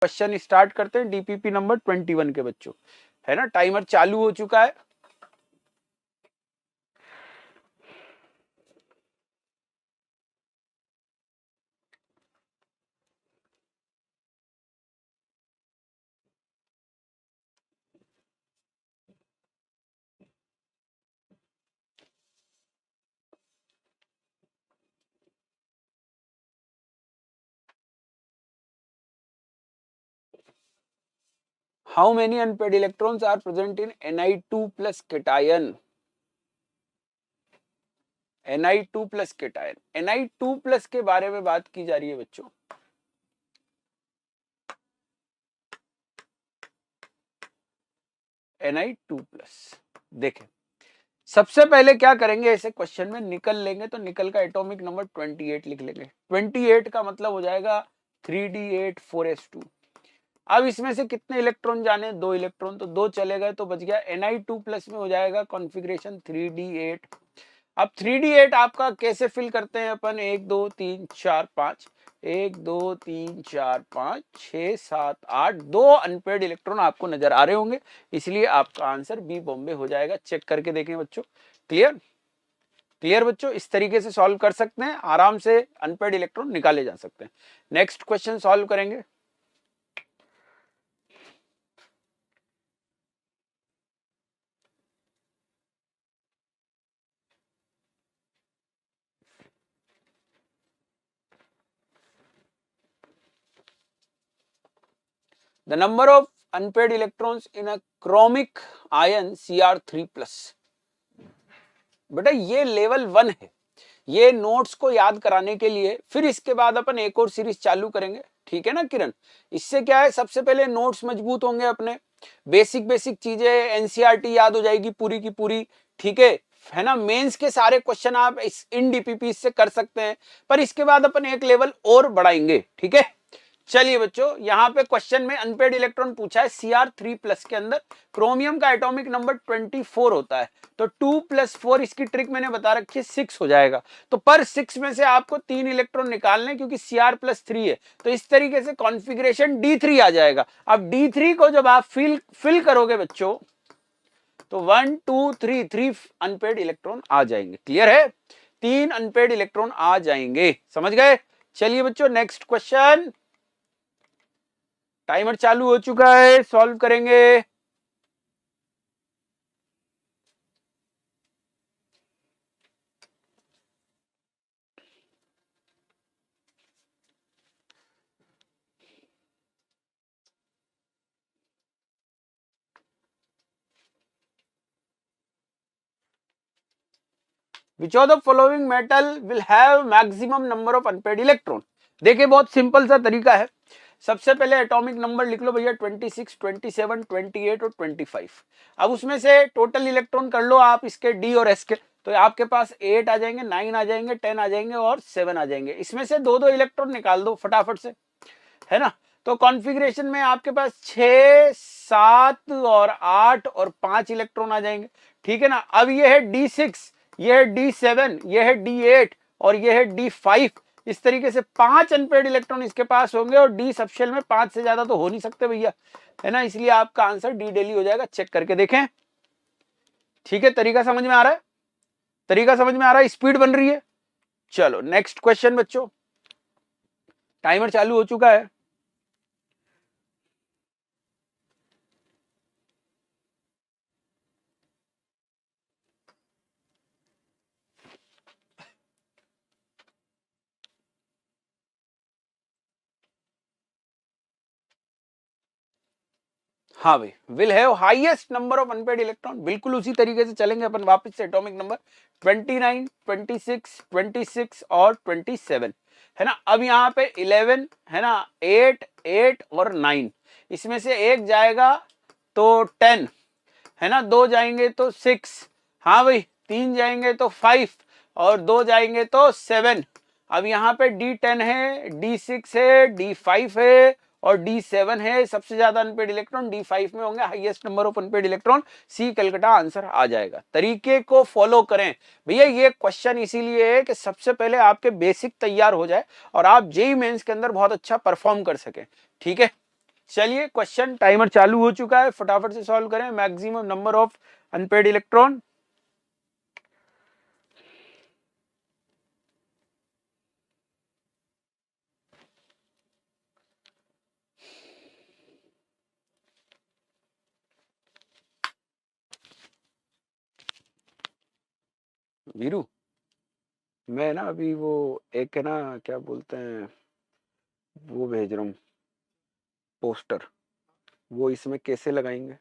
Question start करते हैं DPP number 21 के बच्चों, है ना। टाइमर चालू हो चुका है। How many unpaired electrons are present in Ni2 plus cation? Ni2 plus cation, Ni2 plus के बारे में बात की जा रही है बच्चों। Ni2 plus देखें, सबसे पहले क्या करेंगे, ऐसे क्वेश्चन में निकल लेंगे तो निकल का एटॉमिक नंबर 28 लिख लेंगे। 28 का मतलब हो जाएगा 3d8 4s2। अब इसमें से कितने इलेक्ट्रॉन जाने, 2 इलेक्ट्रॉन, तो 2 चले गए तो बच गया। Ni2 प्लस में हो जाएगा कॉन्फ़िगरेशन 3d8। अब 3d8 आपका कैसे फिल करते हैं अपन, 1 2 3 4 5, 1 2 3 4 5 6 7 8, 2 अनपेयर्ड इलेक्ट्रॉन आपको नजर आ रहे होंगे, इसलिए आपका आंसर बी बॉम्बे हो जाएगा। चेक करके देखें बच्चों। क्लियर क्लियर बच्चों, इस तरीके से सॉल्व कर सकते हैं, आराम से अनपेयर्ड इलेक्ट्रॉन निकाले जा सकते हैं। नेक्स्ट क्वेश्चन सॉल्व करेंगे। The number of unpaired electrons in a chromic ion Cr3+। बेटा ये लेवल 1 है, ये नोट्स को याद कराने के लिए, फिर इसके बाद अपन एक और सीरीज चालू करेंगे, ठीक है ना किरण। इससे क्या है, सबसे पहले नोट्स मजबूत होंगे अपने, बेसिक चीजें एनसीईआरटी याद हो जाएगी पूरी की पूरी, ठीक है ना। मेंस के सारे क्वेश्चन आप इस इन डीपीपी से कर सकते हैं, पर इसके बाद अपन एक लेवल और बढ़ाएंगे, ठीक है। चलिए बच्चों, यहां पे क्वेश्चन में अनपेयर्ड इलेक्ट्रॉन पूछा है Cr3+ के अंदर क्रोमियम का एटॉमिक नंबर 24 होता है, तो 2 + 4 इसकी ट्रिक मैंने बता रखी है 6 हो जाएगा। तो पर 6 में से आपको 3 इलेक्ट्रॉन निकालने, क्योंकि Cr+3 है, तो इस तरीके से कॉन्फ़िगरेशन D3 आ जाएगा। अब D3 को जब आप फिल करोगे बच्चों, तो 1 2 3 3 अनपेयर्ड इलेक्ट्रॉन आ जाएंगे। क्लियर है, 3 अनपेयर्ड इलेक्ट्रॉन आ जाएंगे, समझ गए। चलिए बच्चों, नेक्स्ट क्वेश्चन। टाइमर चालू हो चुका है, सॉल्व करेंगे। Which of the following metal will have maximum number of unpaired electron? देखिए बहुत सिंपल सा तरीका है। सबसे पहले एटॉमिक नंबर लिख लो भैया 26, 27, 28 और 25। अब उसमें से टोटल इलेक्ट्रॉन कर लो आप इसके डी और एस के, तो आपके पास 8 आ जाएंगे, 9 आ जाएंगे, 10 आ जाएंगे और 7 आ जाएंगे। इसमें से 2 इलेक्ट्रॉन निकाल दो फटाफट से, है ना। तो कॉन्फ़िगरेशन में आपके पास 6 7 और 8 और 5 इलेक्ट्रॉन आ जाएंगे, ठीक है ना। अब ये है D6, ये है D7, ये है D8 और ये है D5। इस तरीके से 5 अनपेयर्ड इलेक्ट्रॉन इसके पास होंगे, और डी सबशेल में 5 से ज्यादा तो हो नहीं सकते भैया, है ना, इसलिए आपका आंसर डी डेली हो जाएगा। चेक करके देखें, ठीक है। तरीका समझ में आ रहा है, तरीका समझ में आ रहा है, स्पीड बन रही है। चलो नेक्स्ट क्वेश्चन बच्चों, टाइमर चालू हो चुका है। हाँ भाई, will have highest number of unpaired electron, बिल्कुल उसी तरीके से चलेंगे अपन वापस से। एटॉमिक नंबर 29, 26, 26 और 27, है ना। अब यहाँ पे 11 है ना, 8 8 और 9, इसमें से एक जाएगा तो 10, है ना, 2 जाएंगे तो 6, हाँ भाई, 3 जाएंगे तो 5 और 2 जाएंगे तो 7। अब यहाँ पे D10 है, D6 है, D5 है और D7 है। सबसे ज्यादा अनपेड इलेक्ट्रॉन D5 में होंगे, highest number of unpaired electron, C Calcutta answer आ जाएगा। तरीके को फॉलो करें भैया, ये क्वेश्चन इसीलिए है कि सबसे पहले आपके बेसिक तैयार हो जाए और आप जेईई मेंस के अंदर बहुत अच्छा परफॉर्म कर सके, ठीक है। चलिए क्वेश्चन टाइमर चालू हो चुका है, फटाफट से सॉल्व करें। Maximum number of unpaired electron, Veeru मैं ना अभी वो एक है ना क्या बोलते हैं वो भेज रहा हूँ पोस्टर, वो इसमें कैसे लगाएंगे?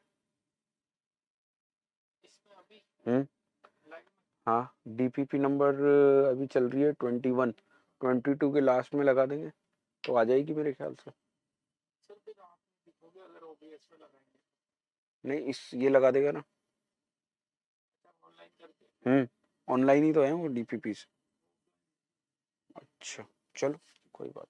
हम्म, हाँ डीपीपी नंबर अभी चल रही है 21, 22 के लास्ट में लगा देंगे तो आ जाएगी मेरे ख्याल से। नहीं इस ये लगा देगा ना। ऑनलाइन ही तो है वो डीपीपी से। अच्छा चलो कोई बात।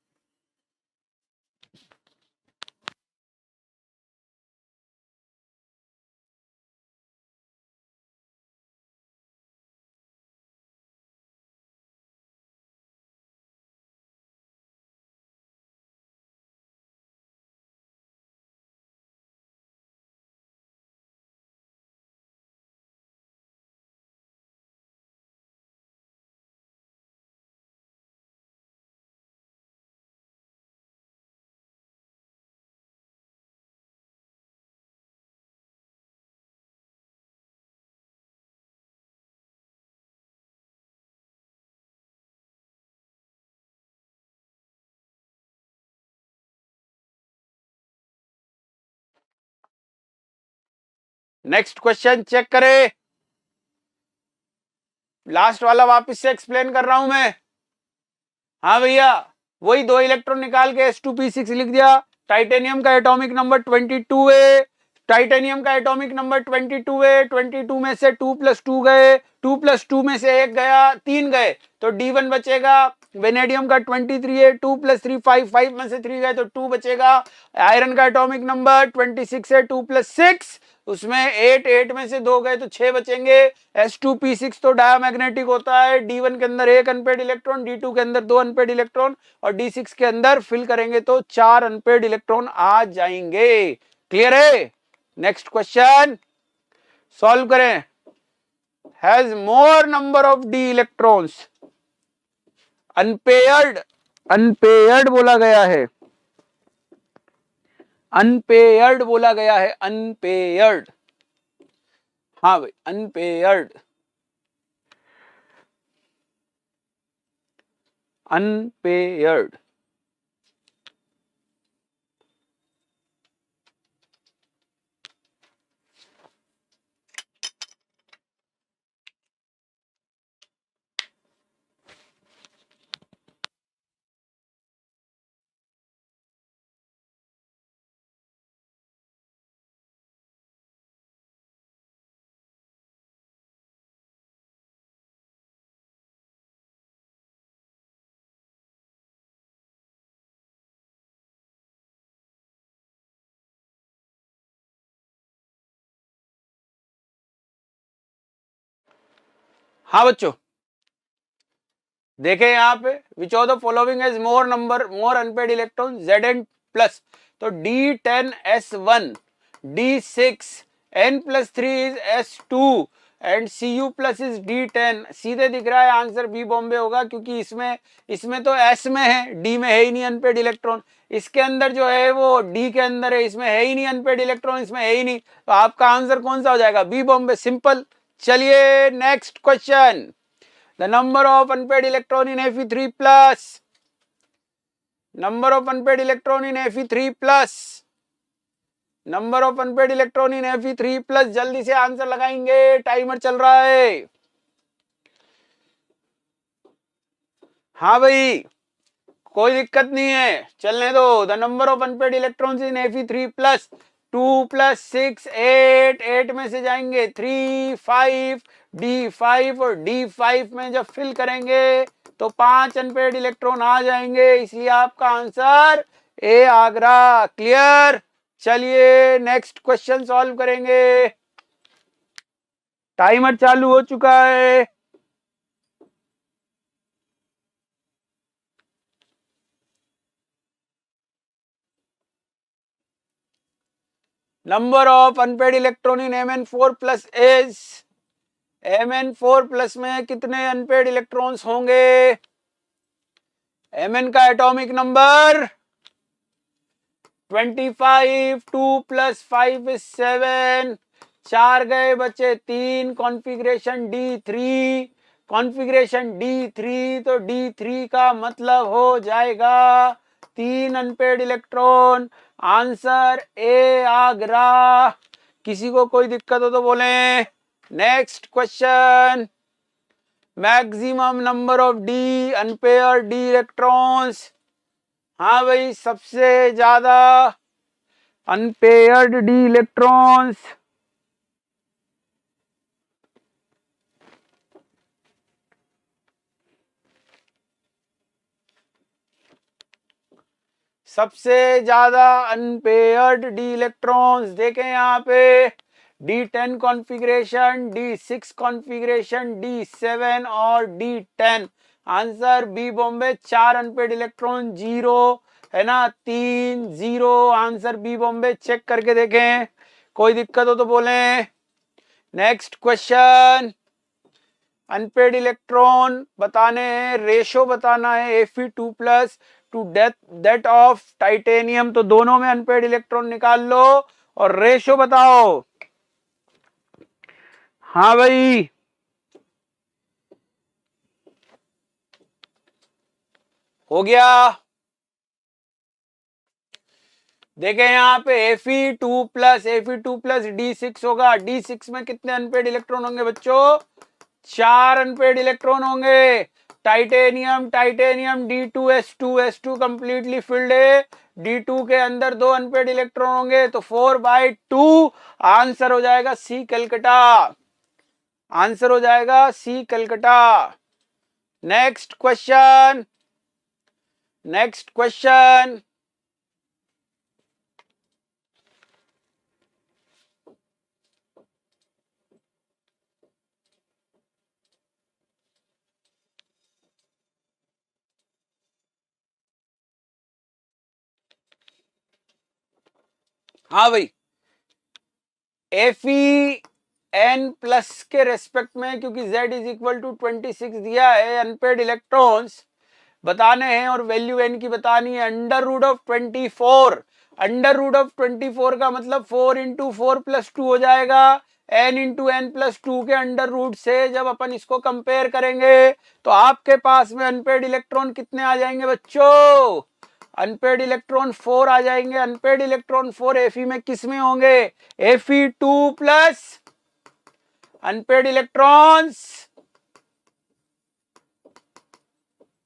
नेक्स्ट क्वेश्चन चेक करें, लास्ट वाला वापस से एक्सप्लेन कर रहा हूं मैं। हाँ भैया वही 2 इलेक्ट्रॉन निकाल के S2P6 लिख दिया। टाइटेनियम का एटॉमिक नंबर 22 है, टाइटेनियम का एटॉमिक नंबर 22 है। 22 में से 2 + 2 गए, 2 + 2 में से 1 गया, 3 गए तो D1 बचेगा। वेनेडियम का 23 है, 2 + 3 5, 5 में से 3 गए तो 2 बचेगा। आयरन का एटॉमिक नंबर 26 है, 2 + 6 उसमें 8, 8 में से 2 गए तो 6 बचेंगे। S2P6 तो डायमैग्नेटिक होता है, D1 के अंदर 1 अनपेड इलेक्ट्रॉन, D2 के अंदर 2 अनपेड इलेक्ट्रॉन और D6 के अंदर फिल करेंगे तो 4 अनपेड इलेक्ट्रॉन आ जाएंगे। क्लियर है? नेक्स्ट क्वेश्चन सॉल्व करें। Has more number of D electrons, unpaired, unpaired बोला गया है, अनपेयर्ड बोला गया है, अनपेयर्ड। हाँ भाई अनपेयर्ड, अनपेयर्ड। हाँ बच्चों देखें यहाँ पे which of the following has more number, more unpaired electron Zn plus, तो D10S1, D6, N+3 is S2 and Cu plus is D10। सीधे दिख रहा है आंसर बी बॉम्बे होगा, क्योंकि इसमें तो S में है, D में है ही नहीं अनपेड इलेक्ट्रॉन। इसके अंदर जो है वो D के अंदर है, इसमें है ही नहीं अनपेड इलेक्ट्रॉन, इसमें है ही नहीं, तो आपका आंसर कौन सा हो जाएगा? B Bombay, simple. चलिए next question, the number of unpaired electron in Fe3 plus, number of unpaired electron in Fe3 plus, number of unpaired electron in Fe3 plus. जल्दी से आंसर लगाएंगे, टाइमर चल रहा है। हाँ भाई कोई दिक्कत नहीं है, चलने दो। The number of unpaired electrons in Fe3 plus 2 + 6 8, 8 में से जाएंगे 3 5, D5 और D5 में जब फिल करेंगे तो 5 अनपेड इलेक्ट्रॉन आ जाएंगे, इसलिए आपका आंसर ए आगरा। क्लियर? चलिए नेक्स्ट क्वेश्चन सॉल्व करेंगे, टाइमर चालू हो चुका है। Number of unpaired electron in Mn4 plus is, Mn4 plus में कितने अनपेड इलेक्ट्रॉन्स होंगे? Mn का एटॉमिक नंबर 25, 2 प्लस 5 इज 7, 4 गए बचे 3, कॉन्फ़िगरेशन D3, कॉन्फ़िगरेशन D3, तो D3 का मतलब हो जाएगा 3 unpaired electron. Answer A Agra. किसी को कोई दिक्कत हो तो बोलें। Next question, maximum number of the unpaired electrons. हाँ भाई, सबसे ज्यादा अनपेयर्ड डी इलेक्ट्रॉन्स सबसे ज्यादा अनपेयर्ड डी इलेक्ट्रॉन्स देखें यहाँ पे, D10 configuration, D6 configuration, D7 और D10। Answer B Bombay, 4 unpaired electron, 0 है ना, 3 0। आंसर बी बॉम्बे, चेक करके देखें, कोई दिक्कत हो तो बोलें। नेक्स्ट क्वेश्चन, अनपेड इलेक्ट्रॉन बताने हैं, रेशो बताना है Fe2 plus two that of titanium, तो दोनों में अनपेड इलेक्ट्रॉन निकाल लो और रेशो बताओ। हाँ भाई, हो गया। देखें यहाँ पे Fe2 प्लस D6 होगा। D6 में कितने अनपेड इलेक्ट्रॉन होंगे बच्चों? 4 अनपेड इलेक्ट्रॉन होंगे। टाइटेनियम D2S2 कंप्लीटली फिल्ड है। D2 के अंदर 2 अनपेड इलेक्ट्रॉन होंगे, तो 4/2। आंसर हो जाएगा सी कलकत्ता। आंसर हो जाएगा C Calcutta. Next question, next question, हाँ भाई, Fe प्लस के रेस्पेक्ट में, क्योंकि Z इज इक्वल टू 26 दिया है, अनपेड इलेक्ट्रॉन्स बताने हैं और वैल्यू n की बतानी है। Under root of 24, under root of 24 का मतलब 4 इंटू 4 प्लस 2 हो जाएगा। n इंटू n प्लस 2 के अंडर रूट से जब अपन इसको कंपेयर करेंगे तो आपके पास में अनपेड इलेक्ट्रॉन कितने आ जाएंगे बच्चों? अनपेड इलेक्ट्रॉन 4 आ जाएंगे। अनपेड इलेक्ट्रॉन 4 Fe में किस में होंगे? Fe2 प्लस अनपेड इलेक्ट्रॉन्स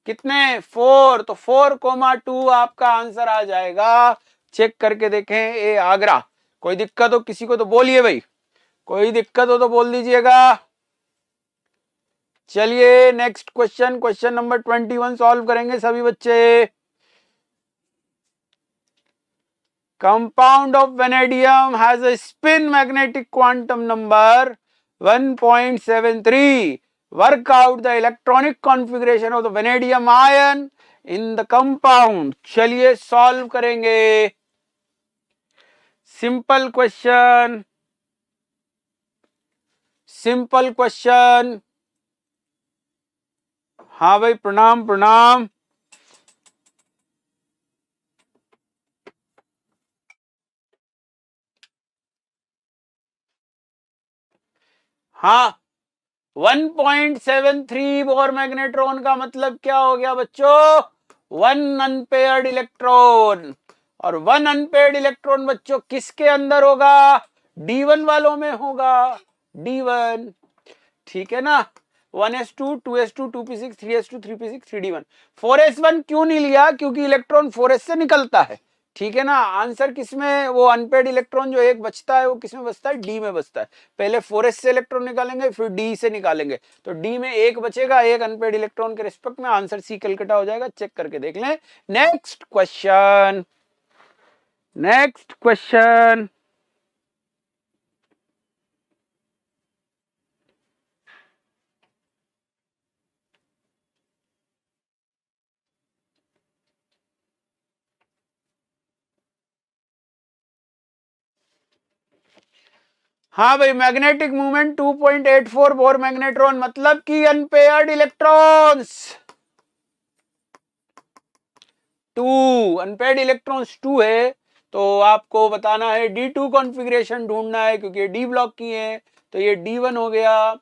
कितने? 4, तो 4,2 आपका आंसर आ जाएगा। चेक करके देखें, ए आगरा। कोई दिक्कत हो किसी को तो बोलिए भाई, कोई दिक्कत हो तो बोल दीजिएगा। चलिए next question, question number 21 solve करेंगे सभी बच्चे। Compound of vanadium has a spin magnetic quantum number 1.73. Work out the electronic configuration of the vanadium ion in the compound. चलिए सॉल्व करेंगे। Simple question, simple question. हाँ भाई, प्रणाम प्रणाम। हाँ, 1.73 बोर मैग्नेट्रॉन का मतलब क्या हो गया बच्चों? 1 अनपेयर्ड इलेक्ट्रॉन। और 1 अनपेयर्ड इलेक्ट्रॉन बच्चों किसके अंदर होगा? D1 वालों में होगा। D1, ठीक है ना। 1s2, 2s2, 2p6, 3s2, 3p6, 3d1। 4s1 क्यों नहीं लिया? क्योंकि इलेक्ट्रॉन 4s से निकलता है, ठीक है ना। आंसर किसमें, वो अनपेड इलेक्ट्रॉन जो एक बचता है वो किसमें बचता है? डी में बचता है। पहले 4s से इलेक्ट्रॉन निकालेंगे, फिर डी से निकालेंगे, तो डी में एक बचेगा, एक अनपेड इलेक्ट्रॉन के रिस्पेक्ट में। आंसर सी कलकत्ता हो जाएगा। चेक करके देख लें। Next question, next question. हाँ भाई, मैग्नेटिक मूवमेंट 2.84 बोर मैग्नेट्रॉन, मतलब कि अनपेयर्ड इलेक्ट्रॉन्स 2, अनपेयर्ड इलेक्ट्रॉन्स 2 है। तो आपको बताना है D2 कॉन्फ़िगरेशन ढूंढना है, क्योंकि डी ब्लॉक की है। तो ये D1 हो गया,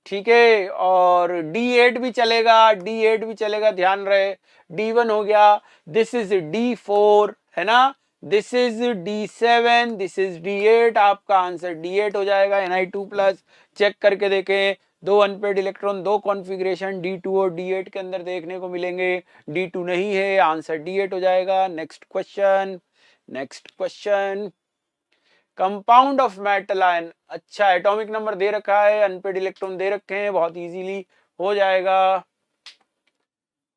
ठीक है, और D8 भी चलेगा, D8 भी चलेगा, ध्यान रहे। D1 हो गया, दिस इज D4 है ना, this is D7, this is D8, आपका आंसर D8 हो जाएगा, Ni2+। चेक करके देखें, दो अनपेड इलेक्ट्रॉन, दो कॉन्फ़िगरेशन D2 और D8 के अंदर देखने को मिलेंगे। D2 नहीं है, आंसर D8 हो जाएगा। Next question, next question, compound of metal ion. अच्छा, एटॉमिक नंबर दे रखा है, अनपेड इलेक्ट्रॉन दे रखे हैं, बहुत इजीली हो जाएगा,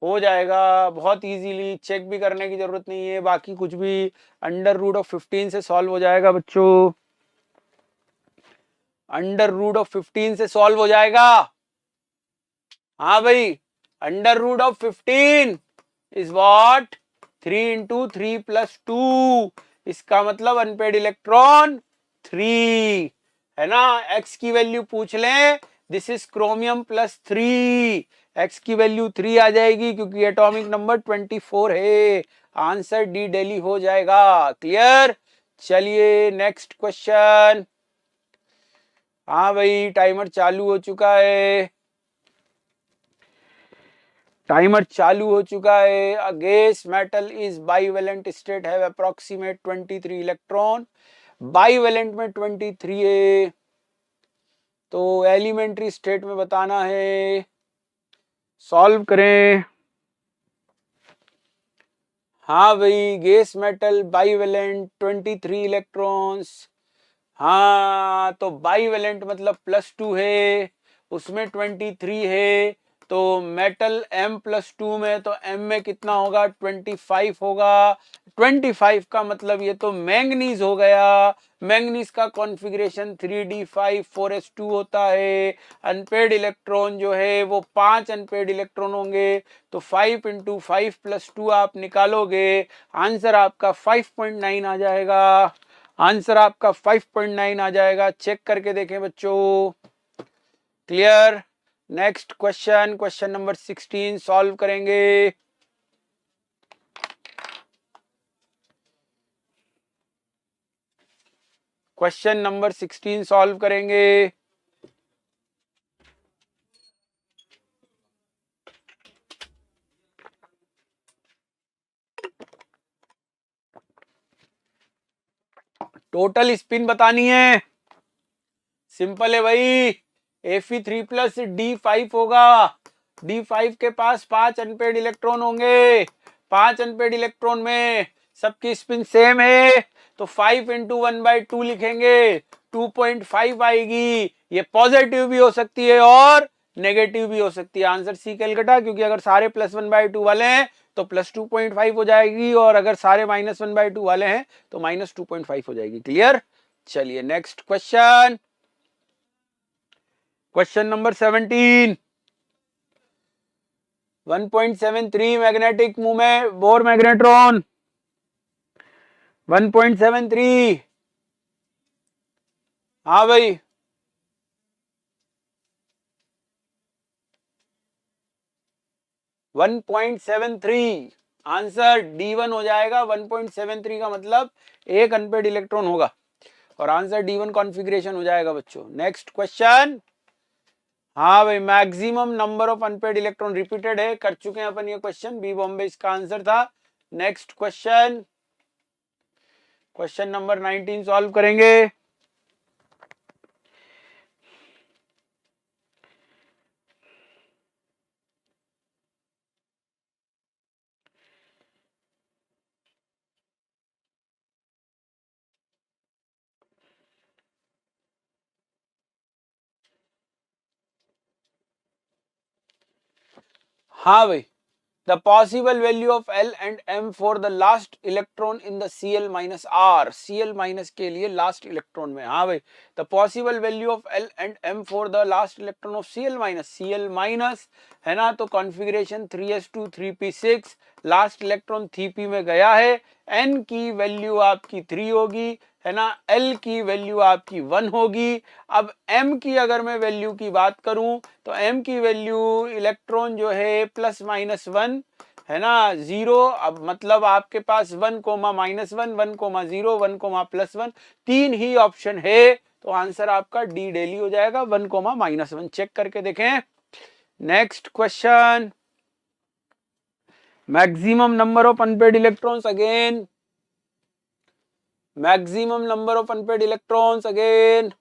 हो जाएगा बहुत इजीली, चेक भी करने की जरूरत नहीं है, बाकी कुछ भी √15 से सॉल्व हो जाएगा बच्चों, √15 से सॉल्व हो जाएगा। हाँ भाई, √15 इज व्हाट, 3 × 3 + 2, इसका मतलब अनपेड इलेक्ट्रॉन 3 है ना। एक्स की वैल्यू पूछ लें, दिस इज क्रोमियम +3, एक्स की वैल्यू 3 आ जाएगी, क्योंकि एटॉमिक नंबर 24 है, आंसर डी दिल्ली हो जाएगा। क्लियर, चलिए नेक्स्ट क्वेश्चन। हाँ भाई, टाइमर चालू हो चुका है, टाइमर चालू हो चुका है। A gas metal is bivalent state have approximate 23 electron, bivalent में 23 है, तो एलिमेंट्री स्टेट में बताना है, सॉल्व करें। हाँ भाई, गैस मेटल बाइवेलेंट 23 इलेक्ट्रॉन्स, हाँ तो बाइवेलेंट मतलब +2 है, उसमें 23 है, तो मेटल M+2 में, तो M में कितना होगा, 25 होगा। 25 का मतलब ये तो मैंगनीज हो गया, मैंगनीज का कॉन्फ़िगरेशन 3d5 4s2 होता है। अनपेड इलेक्ट्रॉन जो है वो 5 अनपेड इलेक्ट्रॉन होंगे, तो 5 × 5 + 2 आप निकालोगे, आंसर आपका 5.9 आ जाएगा, आंसर आपका 5.9 आ जाएगा। चेक करके देखें बच्चों। Clear, next question, question number 16 solve करेंगे। क्वेश्चन नंबर 16 सॉल्व करेंगे। टोटल स्पिन बतानी है, सिंपल है भाई, Fe3 + D5 होगा, D5 के पास 5 अनपेड इलेक्ट्रॉन होंगे, 5 अनपेड इलेक्ट्रॉन में सबकी स्पिन सेम है, तो 5 × 1/2 लिखेंगे, 2.5 आएगी। ये पॉजिटिव भी हो सकती है और नेगेटिव भी हो सकती है, आंसर सी कैलकाटा, क्योंकि अगर सारे +1/2 वाले हैं तो +2.5 हो जाएगी, और अगर सारे -1/2 वाले हैं तो -2.5 हो जाएगी। क्लियर, चलिए next question, question number 17, 1.73 magnetic movement bore magnetron, 1.73, हाँ भाई 1.73, आंसर D1 हो जाएगा। 1.73 का मतलब एक अनपेड इलेक्ट्रॉन होगा, और आंसर D1 कॉन्फ़िगरेशन हो जाएगा बच्चों। नेक्स्ट क्वेश्चन, हाँ भाई, maximum number of unpaired electron repeated है, कर चुके हैं अपन ये क्वेश्चन, बी बॉम्बे इसका आंसर था। Next question, question number 19 solve करेंगे। हाँ भाई, the possible value of L and M for the last electron in the Cl-R, Cl- के लिए last electron में, हाँ भाई, the possible value of L and M for the last electron of Cl-, Cl- है ना, तो configuration 3s2 3p6, last electron 3p में गया है, n की वैल्यू आपकी 3 होगी, है ना, L की वैल्यू आपकी 1 होगी। अब M की अगर मैं वैल्यू की बात करूं तो M की वैल्यू इलेक्ट्रॉन जो है +-1 है ना, 0। अब मतलब आपके पास 1, -1, 1, 0, 1, +1 तीन ही ऑप्शन है, तो आंसर आपका डी डेली हो जाएगा 1, -1। चेक करके देखें। Next question, maximum number of unpaired electrons again, maximum number of unpaired electrons again.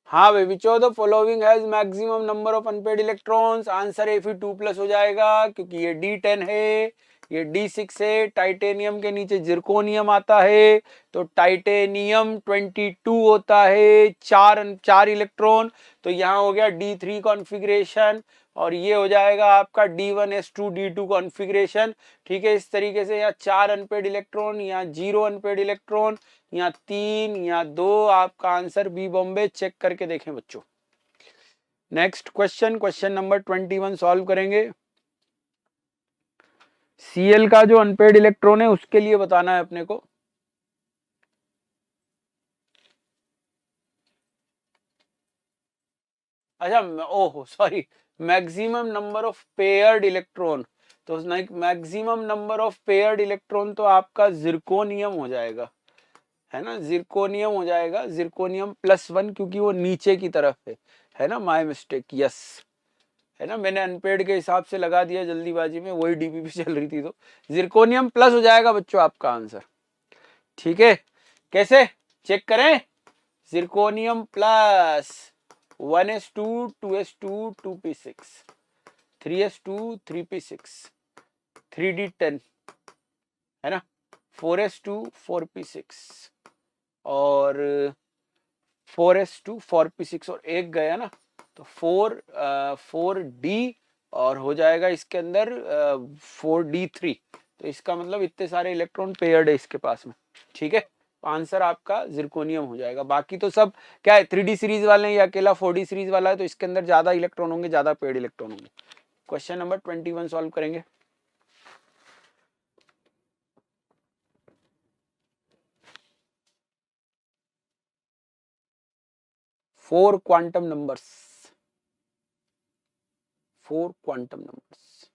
हाँ भाई, which of the following has maximum number of unpaired electrons, answer Fe2+ हो जाएगा क्योंकि ये D10 है, ये D6 है, टाइटेनियम के नीचे जिरकोनियम आता है, तो टाइटेनियम 22 होता है, चार इलेक्ट्रॉन, तो यहाँ हो गया D3 कॉन्फ़िगरेशन, और ये हो जाएगा आपका D1s2 D2 कॉन्फ़िगरेशन। ठीक है, इस तरीके से यहाँ 4 अनपेड इलेक्ट्रॉन, यहाँ 0 अनपेड इलेक्ट्रॉन, यहाँ 3, यहाँ 2, आपका आंसर बी बॉम्बे। चेक करके देखें बच्चों। Next question, question number 21 solve करेंगे। Cl का जो अनपेड इलेक्ट्रॉन है उसके लिए बताना है अपने को। अच्छा, ओहो sorry, maximum number of paired electron, तो maximum number of paired electron तो आपका जिरकोनियम हो जाएगा, है ना, जिरकोनियम हो जाएगा, जिरकोनियम +1, क्योंकि वो नीचे की तरफ है ना, माय मिस्टेक, यस, है ना, मैंने अनपेड के हिसाब से लगा दिया जल्दीबाजी में, वही डीपीपी चल रही थी, तो जिरकोनियम प्लस हो जाएगा बच्चों आपका आंसर। ठीक है, कैसे चेक करें, zirconium plus 1s2 2s2 2p6 3s2 3p6 3d10, है ना, 4s2 4p6 और 4s2 4p6 और एक गया ना, तो 4d और हो जाएगा इसके अंदर 4d3, तो इसका मतलब इतने सारे इलेक्ट्रॉन पेयर्ड है इसके पास में। ठीक है, तो आंसर आपका जिरकोनियम हो जाएगा। बाकी तो सब क्या है, 3d सीरीज वाले हैं, या अकेला 4d सीरीज वाला है, तो इसके अंदर ज्यादा इलेक्ट्रॉन होंगे, ज्यादा पेयर्ड इलेक्ट्रॉन होंगे। क्वेश्चन नंबर 21 सॉल्व करेंगे। 4 क्वांटम नंबर्स, 4 क्वांटम नंबर्स।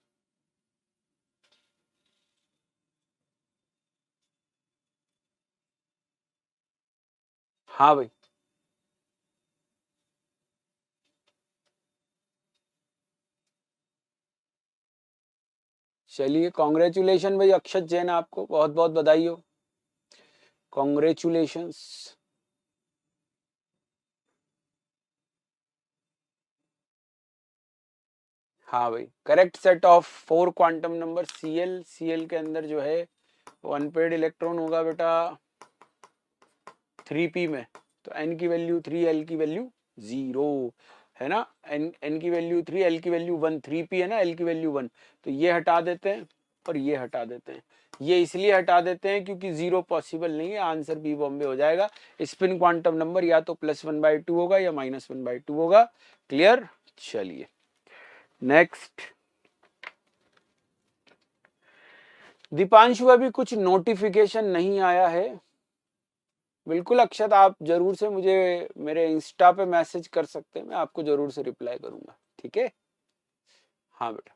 हाँ भाई, चलिए, कॉन्ग्रेचुलेशन भाई अक्षत जैन, आपको बहुत बहुत बधाई हो, कॉन्ग्रेचुलेशंस। हाँ भाई, correct set of 4 quantum number Cl के अंदर जो है वो अनपेड इलेक्ट्रॉन होगा बेटा 3p में, तो n की वैल्यू 3, l की वैल्यू 0, है ना, n की वैल्यू 3, l की वैल्यू 1, 3p है ना, l की वैल्यू 1, तो ये हटा देते हैं और ये हटा देते हैं। ये इसलिए हटा देते हैं क्योंकि 0 पॉसिबल नहीं है, आंसर बी बॉम्बे हो जाएगा। स्पिन क्वांटम नंबर या तो +1/2 होगा या -1/2 होगा। क्लियर, चलिए नेक्स्ट। दीपांशु, अभी कुछ नोटिफिकेशन नहीं आया है। बिल्कुल अक्षत, आप जरूर से मुझे मेरे इंस्टा पे मैसेज कर सकते हैं, मैं आपको जरूर से रिप्लाई करूंगा। ठीक है, हाँ बेटा।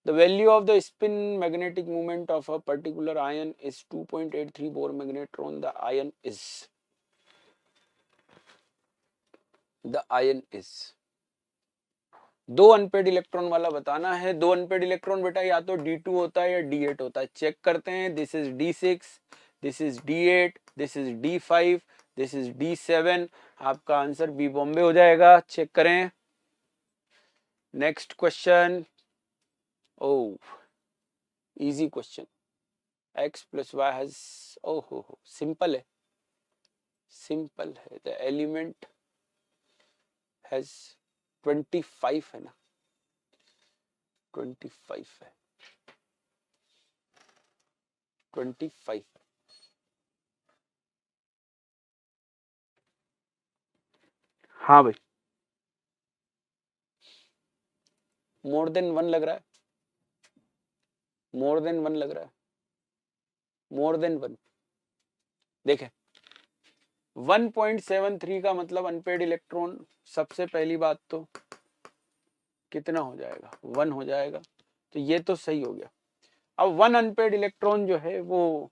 The value of the spin magnetic moment of a particular ion is 2.83 Bohr magnetron. The ion is दो अनपेड इलेक्ट्रॉन वाला बताना है। दो अनपेड इलेक्ट्रॉन बेटा या तो D2 होता है या D8 होता है। चेक करते हैं, this is D6, this is D8, this is D5, this is D7। आपका आंसर बी बॉम्बे हो जाएगा। चेक करें। Next question, oh easy question, x plus y has, ओहो सिंपल है, सिंपल है। द एलिमेंट हैज 25 है ना, 25 है, 25। हाँ भाई, मोर देन 1 लग रहा है, मोर देन 1 लग रहा है, मोर देन 1। देखें 1.73 का मतलब अनपेड इलेक्ट्रॉन, सबसे पहली बात तो कितना हो जाएगा, 1 हो जाएगा, तो ये तो सही हो गया। अब 1 अनपेड इलेक्ट्रॉन जो है वो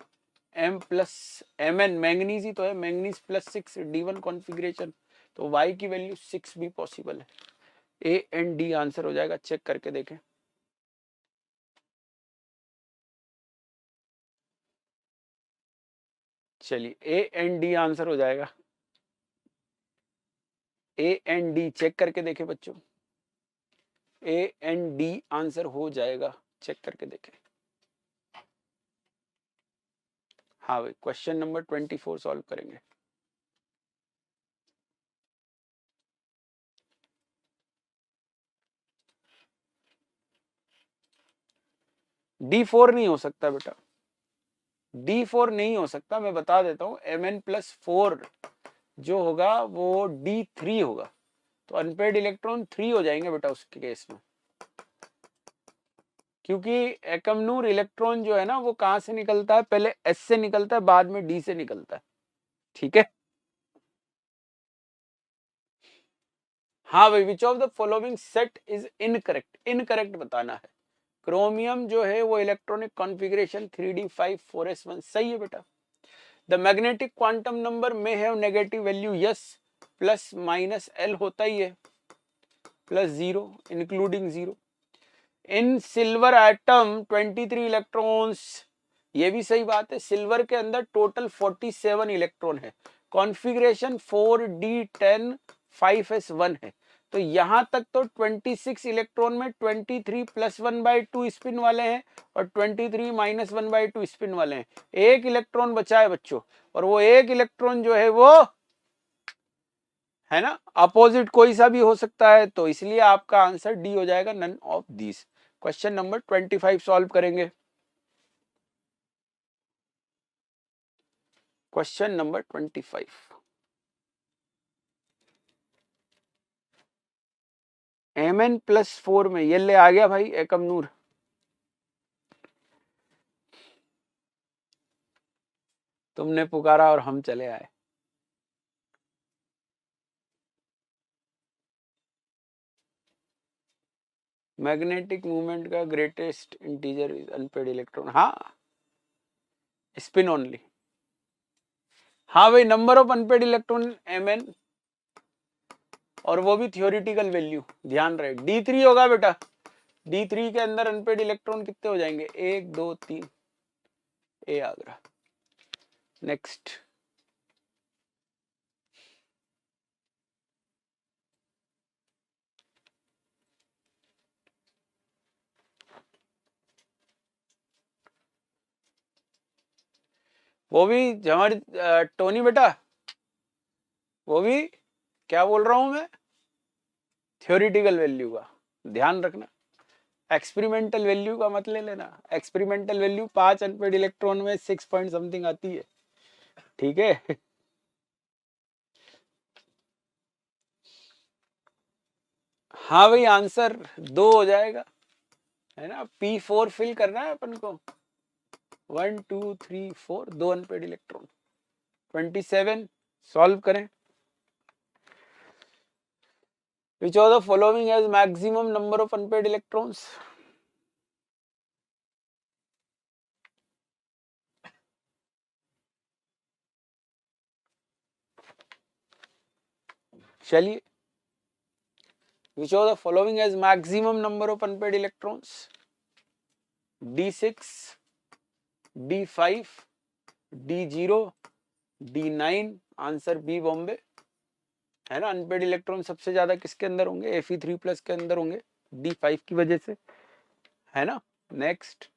M प्लस Mn, मैंगनीज ही तो है, मैंगनीज प्लस 6 D1 कॉन्फ़िगरेशन, तो Y की वैल्यू 6 भी पॉसिबल है। A एंड D आंसर हो जाएगा, चेक करके देखें। चलिए A एंड D आंसर हो जाएगा, A एंड D चेक करके देखें बच्चों, A एंड D आंसर हो जाएगा, चेक करके देखें। हाँ भाई, क्वेश्चन नंबर 24 सॉल्व करेंगे। D4 नहीं हो सकता बेटा, D4 नहीं हो सकता, मैं बता देता हूँ। Mn+4 जो होगा वो D3 होगा, तो अनपेड इलेक्ट्रॉन 3 हो जाएंगे बेटा उसके केस में, क्योंकि एकमनूर इलेक्ट्रॉन जो है ना वो कहां से निकलता है, पहले S से निकलता है, बाद में D से निकलता है, ठीक है। हाँ भाई, which of the following set is incorrect, incorrect बताना है। क्रोमियम जो है वो इलेक्ट्रॉनिक कॉन्फ़िगरेशन 3d5 4s1 सही है बेटा। द मैग्नेटिक क्वांटम नंबर में have negative value, yes, plus minus L होता ही है, प्लस 0 इंक्लूडिंग 0। इन सिल्वर एटम 23 इलेक्ट्रॉन्स, ये भी सही बात है, सिल्वर के अंदर टोटल 47 इलेक्ट्रॉन है, कॉन्फ़िगरेशन 4d10 5s1 है, तो यहां तक तो 26 इलेक्ट्रॉन में 23 प्लस 1/2 स्पिन वाले हैं और 23 माइनस 1/2 स्पिन वाले हैं। एक इलेक्ट्रॉन बचा है बच्चों, और वो एक इलेक्ट्रॉन जो है वो है ना अपोजिट कोई सा भी हो सकता है, तो इसलिए आपका आंसर डी हो जाएगा, none of these. Question number 25 solve करेंगे। क्वेश्चन नंबर 25, Mn+4 में ये ले आ गया भाई एकमनूर, तुमने पुकारा और हम चले आए। मैग्नेटिक मूवमेंट का greatest integer is unpaired electron, हाँ स्पिन ओनली। हाँ भाई, number of unpaired electron Mn, और वो भी थियोरिटिकल वैल्यू, ध्यान रहे D3 होगा बेटा, D3 के अंदर अनपेड इलेक्ट्रॉन कितने हो जाएंगे, 1 2 3, ए आगरा। नेक्स्ट, वो भी हमारी टोनी बेटा, वो भी क्या बोल रहा हूं मैं, थियोरिटिकल वैल्यू का ध्यान रखना, एक्सपेरिमेंटल वैल्यू का मत ले लेना। एक्सपेरिमेंटल वैल्यू 5 अनपेड इलेक्ट्रॉन में 6 पॉइंट समथिंग आती है, ठीक है। हाँ भाई, आंसर 2 हो जाएगा, है ना, P4 फिल करना है अपन को, 1 2 3 4, 2 अनपेड इलेक्ट्रॉन। 27 सॉल्व करें। Which of the following has maximum number of unpaired electrons? चलिए, which of the following has maximum number of unpaired electrons? D6, D5, D0, D9, answer B Bombay, है ना। Unpaired electron सबसे ज्यादा किसके अंदर होंगे, Fe3+ के अंदर होंगे, D5 की वजह से, है ना। नेक्स्ट,